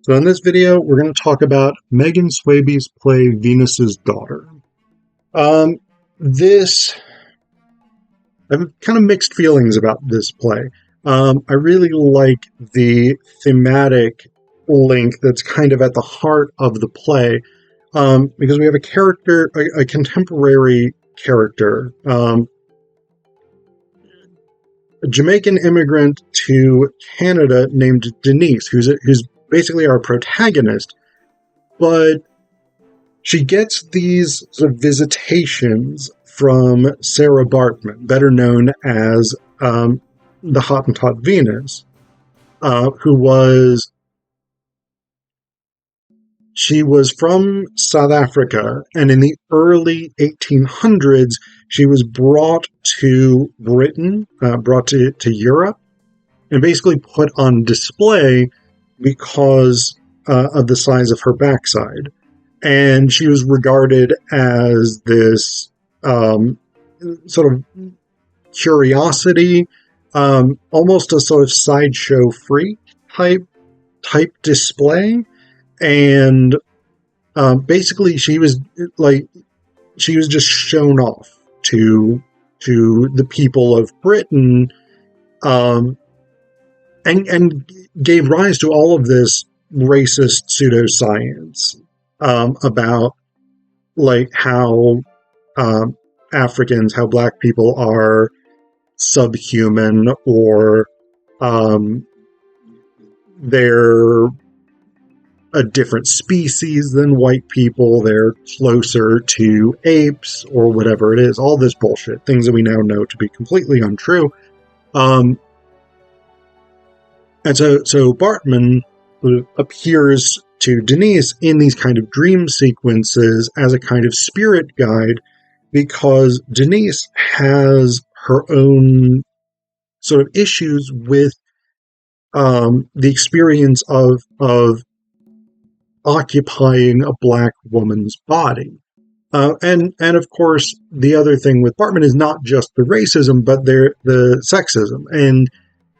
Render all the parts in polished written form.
So in this video, we're going to talk about Megan Swaby's play Venus's Daughter. This, I have kind of mixed feelings about this play. I really like the thematic link that's kind of at the heart of the play, because we have a character, a contemporary character, a Jamaican immigrant to Canada named Denise, who's basically our protagonist, but she gets these sort of visitations from Sarah Bartman, better known as the Hottentot Venus, she was from South Africa, and in the early 1800s, she was brought to Britain, brought to Europe, and basically put on display because of the size of her backside. And she was regarded as this sort of curiosity, almost a sort of sideshow freak type display. And basically she was just shown off to the people of Britain, and gave rise to all of this racist pseudoscience about how Africans, how black people are subhuman, or they're a different species than white people, they're closer to apes, or whatever it is. All this bullshit, things that we now know to be completely untrue. And so Bartman appears to Denise in these kind of dream sequences as a kind of spirit guide, because Denise has her own sort of issues with the experience of occupying a black woman's body. And of course, the other thing with Bartman is not just the racism, but the sexism. And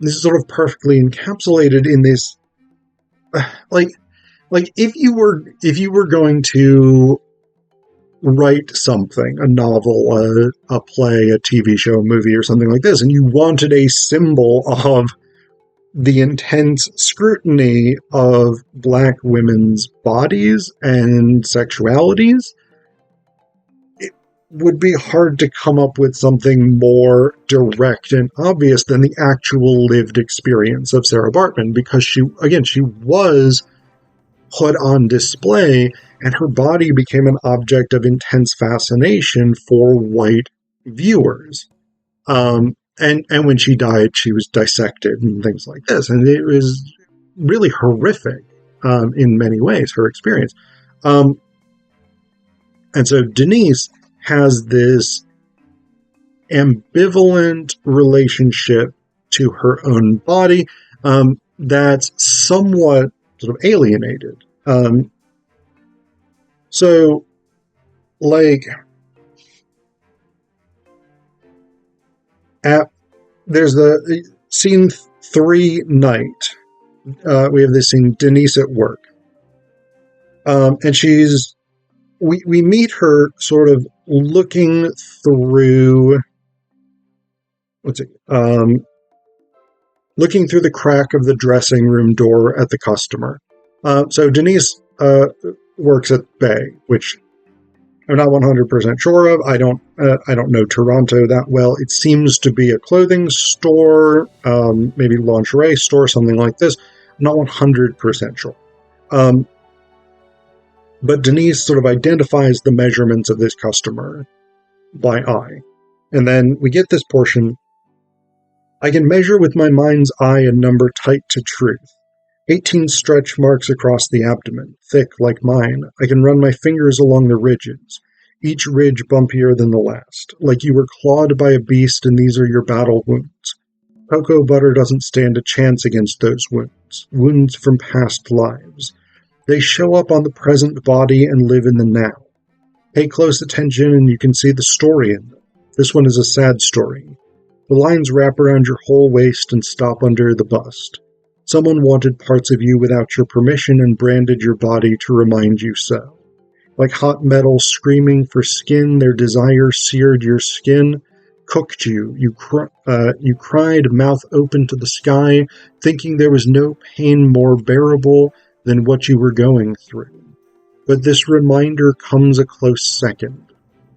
this is sort of perfectly encapsulated in this, if you were going to write something, a novel, a play, a TV show, a movie, or something like this, and you wanted a symbol of the intense scrutiny of black women's bodies and sexualities, it would be hard to come up with something more direct and obvious than the actual lived experience of Sarah Bartman, because she was put on display, and her body became an object of intense fascination for white viewers. And when she died, she was dissected and things like this. And it was really horrific in many ways, her experience. And so Denise has this ambivalent relationship to her own body that's somewhat sort of alienated. There's the scene 3 night. We have this scene, Denise at work. And we meet her sort of looking through, looking through the crack of the dressing room door at the customer. So Denise works at Bay, which I'm not 100% sure of. I don't know Toronto that well. It seems to be a clothing store, maybe lingerie store, something like this. I'm not 100% sure. But Denise sort of identifies the measurements of this customer by eye. And then we get this portion. I can measure with my mind's eye a number tight to truth. 18 stretch marks across the abdomen, thick like mine. I can run my fingers along the ridges, each ridge bumpier than the last, like you were clawed by a beast and these are your battle wounds. Cocoa butter doesn't stand a chance against those wounds, wounds from past lives. They show up on the present body and live in the now. Pay close attention and you can see the story in them. This one is a sad story. The lines wrap around your whole waist and stop under the bust. Someone wanted parts of you without your permission and branded your body to remind you so. Like hot metal screaming for skin, their desire seared your skin, cooked you. You cried, mouth open to the sky, thinking there was no pain more bearable than what you were going through. But this reminder comes a close second.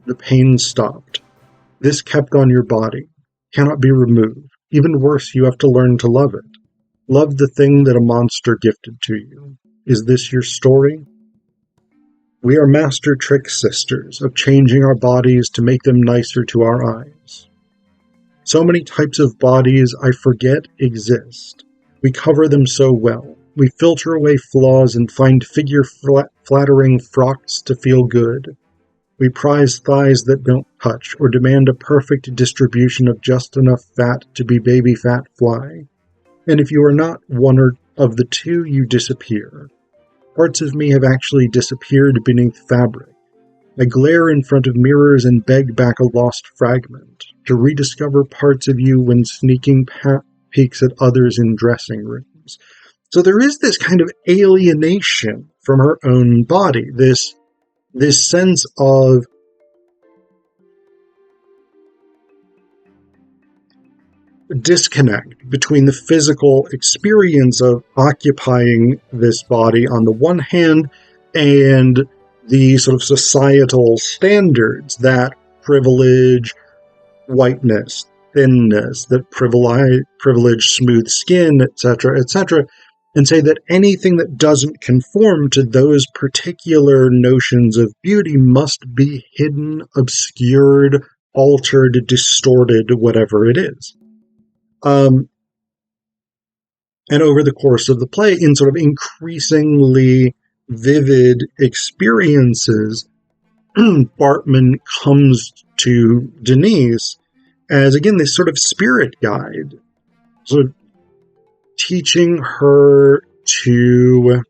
The pain stopped. This kept on your body, cannot be removed. Even worse, you have to learn to love it. Love the thing that a monster gifted to you. Is this your story? We are master trick sisters of changing our bodies to make them nicer to our eyes. So many types of bodies I forget exist. We cover them so well. We filter away flaws and find figure-flattering frocks to feel good. We prize thighs that don't touch or demand a perfect distribution of just enough fat to be baby fat fly. And if you are not one of the two, you disappear. Parts of me have actually disappeared beneath fabric. I glare in front of mirrors and beg back a lost fragment, to rediscover parts of you when sneaking peeks at others in dressing rooms. So there is this kind of alienation from her own body, this sense of disconnect between the physical experience of occupying this body on the one hand and the sort of societal standards that privilege whiteness, thinness, that privilege smooth skin, etc., etc., and say that anything that doesn't conform to those particular notions of beauty must be hidden, obscured, altered, distorted, whatever it is. And over the course of the play, in sort of increasingly vivid experiences, Bartman comes to Denise as, again, this sort of spirit guide, sort of teaching her to,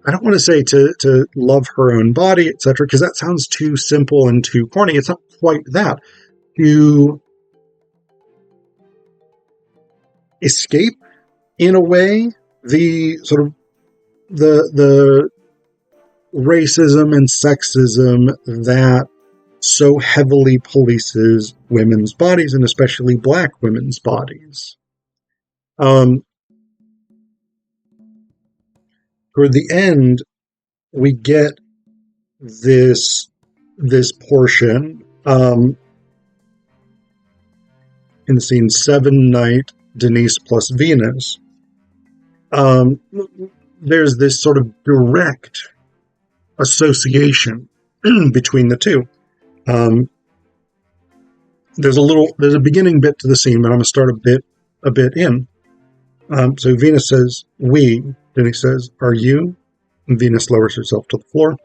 I don't want to say to love her own body, etc., because that sounds too simple and too corny. It's not quite that. To escape, in a way, the sort of the racism and sexism that so heavily polices women's bodies, and especially black women's bodies. Toward the end, we get this portion in the scene 7 Night Denise plus Venus. There's this sort of direct association between the two. There's a beginning bit to the scene, but I'm going to start a bit in. So Venus says, "We." Denise says, "Are you?" And Venus lowers herself to the floor.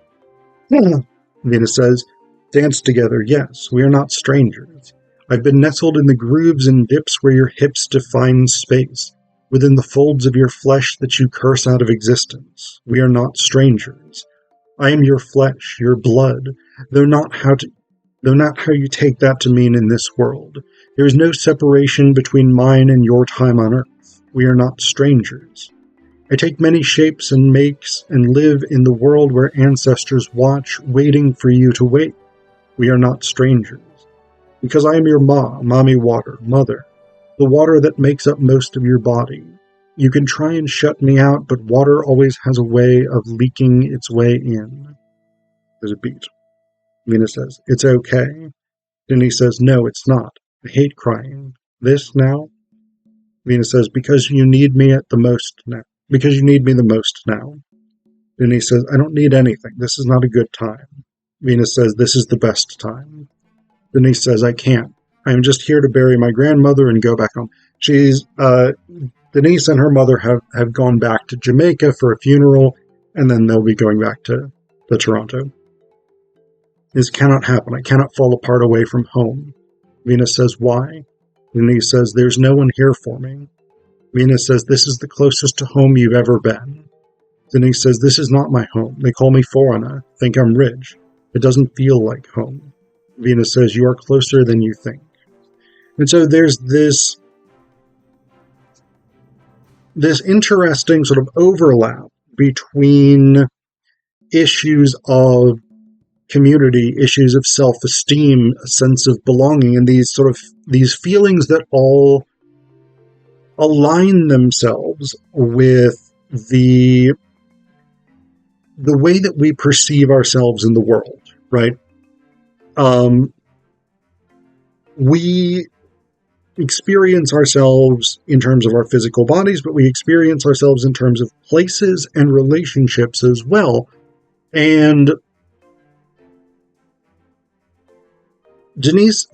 Venus says, "Dance together, yes. We are not strangers. I've been nestled in the grooves and dips where your hips define space, within the folds of your flesh that you curse out of existence. We are not strangers. I am your flesh, your blood, though not how you take that to mean in this world. There is no separation between mine and your time on earth. We are not strangers. I take many shapes and makes and live in the world where ancestors watch, waiting for you to wait. We are not strangers. Because I am your mommy water, mother, the water that makes up most of your body. You can try and shut me out, but water always has a way of leaking its way in." There's a beat. Venus says, "It's okay." Denise says, "No, it's not. I hate crying. This now?" Venus says, "Because you need me the most now. Because you need me the most now." Denise says, "I don't need anything. This is not a good time." Venus says, "This is the best time." Denise says, "I can't. I am just here to bury my grandmother and go back home." Denise and her mother have gone back to Jamaica for a funeral, and then they'll be going back to Toronto. "This cannot happen. I cannot fall apart away from home." Venus says, "Why?" Denise says, "There's no one here for me." Venus says, "This is the closest to home you've ever been." Denise says, "This is not my home. They call me foreigner, think I'm rich. It doesn't feel like home." Venus says, "You are closer than you think." And so there's this this interesting sort of overlap between issues of community, issues of self-esteem, a sense of belonging, and these feelings that all align themselves with the way that we perceive ourselves in the world, right? We experience ourselves in terms of our physical bodies, but we experience ourselves in terms of places and relationships as well. And Denise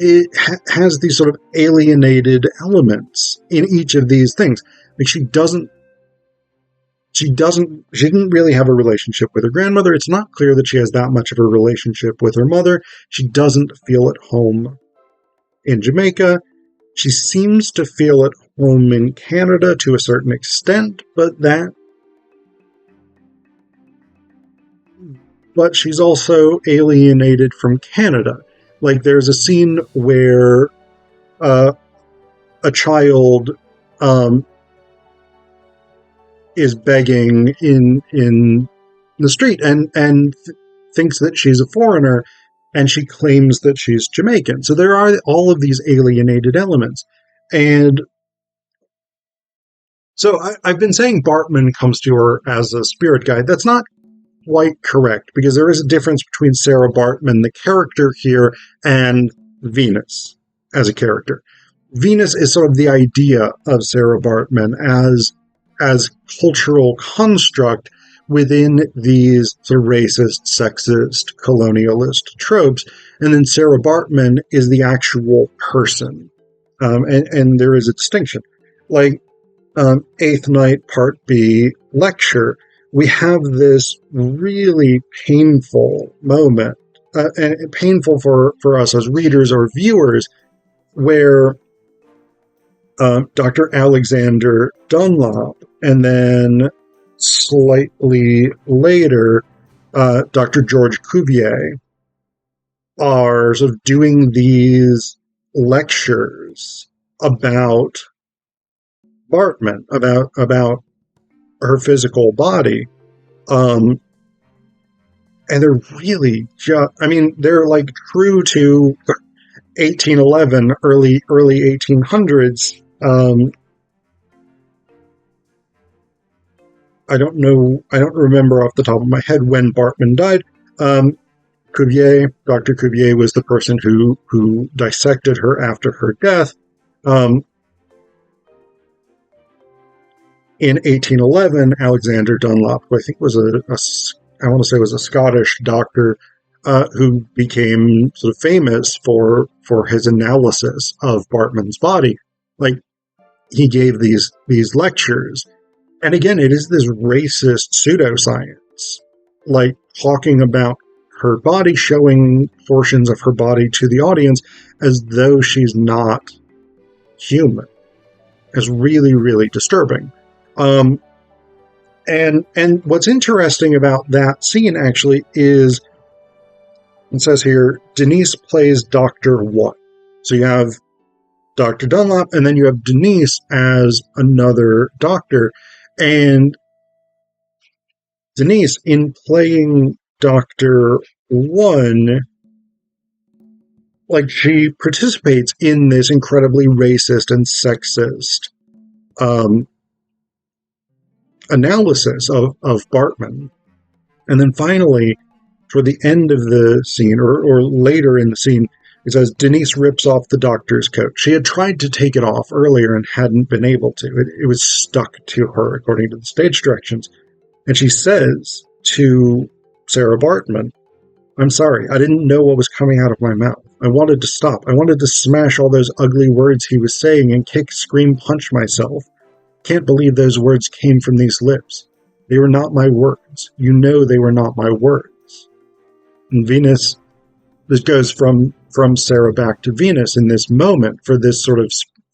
has these sort of alienated elements in each of these things. Like she didn't really have a relationship with her grandmother. It's not clear that she has that much of a relationship with her mother. She doesn't feel at home in Jamaica. She seems to feel at home in Canada to a certain extent, but she's also alienated from Canada. Like there's a scene where a child is begging in the street and thinks that she's a foreigner, and she claims that she's Jamaican. So there are all of these alienated elements. And so I've been saying Bartman comes to her as a spirit guide. That's not quite correct, because there is a difference between Sarah Bartman, the character here, and Venus as a character. Venus is sort of the idea of Sarah Bartman as cultural construct within these sort of racist, sexist, colonialist tropes. And then Sarah Bartman is the actual person. And there is a distinction. Like Eighth Night Part B lecture, we have this really painful moment, and painful for us as readers or viewers, where Dr. Alexander Dunlop, and then slightly later, Dr. George Cuvier, are sort of doing these lectures about Bartman, about her physical body. And they're really they're like true to 1811, early 1800s. I don't remember off the top of my head when Bartman died. Dr. Cuvier was the person who dissected her after her death. In 1811, Alexander Dunlop, who I think was a Scottish doctor, who became sort of famous for his analysis of Bartman's body. Like, he gave these lectures. And again, it is this racist pseudoscience, like talking about her body, showing portions of her body to the audience as though she's not human. It's really, really disturbing. And what's interesting about that scene actually is, it says here, Denise plays Dr. What? So you have Dr. Dunlop, and then you have Denise as another doctor. And Denise, in playing Dr. One, like, she participates in this incredibly racist and sexist analysis of Bartman. And then finally, toward the end of the scene, or later in the scene, it says Denise rips off the doctor's coat. She had tried to take it off earlier and hadn't been able to. It was stuck to her, according to the stage directions. And she says to Sarah Bartman, "I'm sorry, I didn't know what was coming out of my mouth. I wanted to stop. I wanted to smash all those ugly words he was saying and kick, scream, punch myself. Can't believe those words came from these lips. They were not my words. You know they were not my words." And Venus, this goes from Sarah back to Venus in this moment for this sort of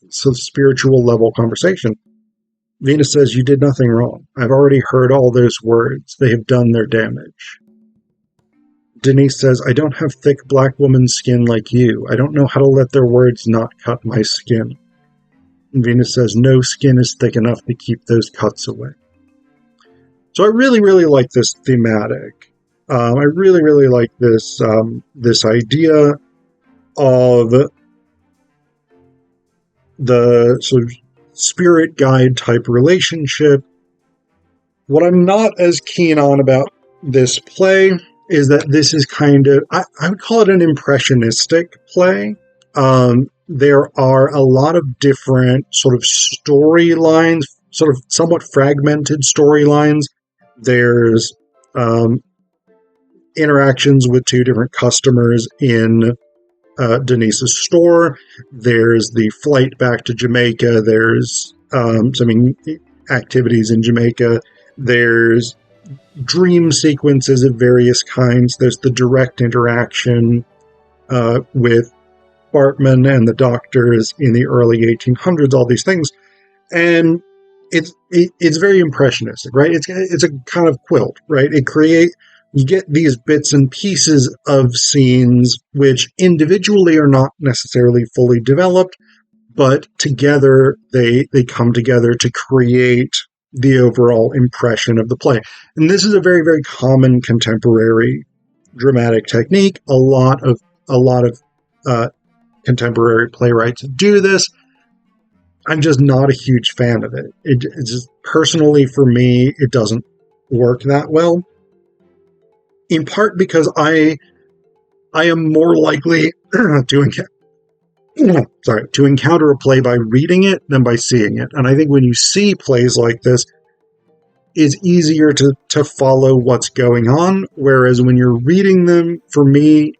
spiritual level conversation. Venus says, "You did nothing wrong. I've already heard all those words. They have done their damage." Denise says, "I don't have thick black woman skin like you. I don't know how to let their words not cut my skin." And Venus says, no skin is thick enough to keep those cuts away. So I really, really like this thematic. I really, really like this this idea of the sort of spirit guide type relationship. What I'm not as keen on about this play is that this is kind of, I would call it an impressionistic play. There are a lot of different sort of storylines, sort of somewhat fragmented storylines. There's interactions with two different customers in Denise's store. There's the flight back to Jamaica. There's activities in Jamaica. There's dream sequences of various kinds. There's the direct interaction with Bartman and the doctors in the early 1800s, all these things. And it's very impressionistic, right? It's a kind of quilt, right? You get these bits and pieces of scenes which individually are not necessarily fully developed, but together they come together to create the overall impression of the play. And this is a very, very common contemporary dramatic technique. A lot of contemporary playwrights do this. I'm just not a huge fan of it. It's just, personally, for me, it doesn't work that well. In part because I am more likely to encounter a play by reading it than by seeing it. And I think when you see plays like this, it's easier to follow what's going on. Whereas when you're reading them, for me,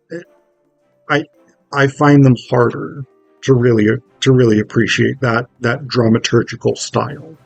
I find them harder to really appreciate that dramaturgical style.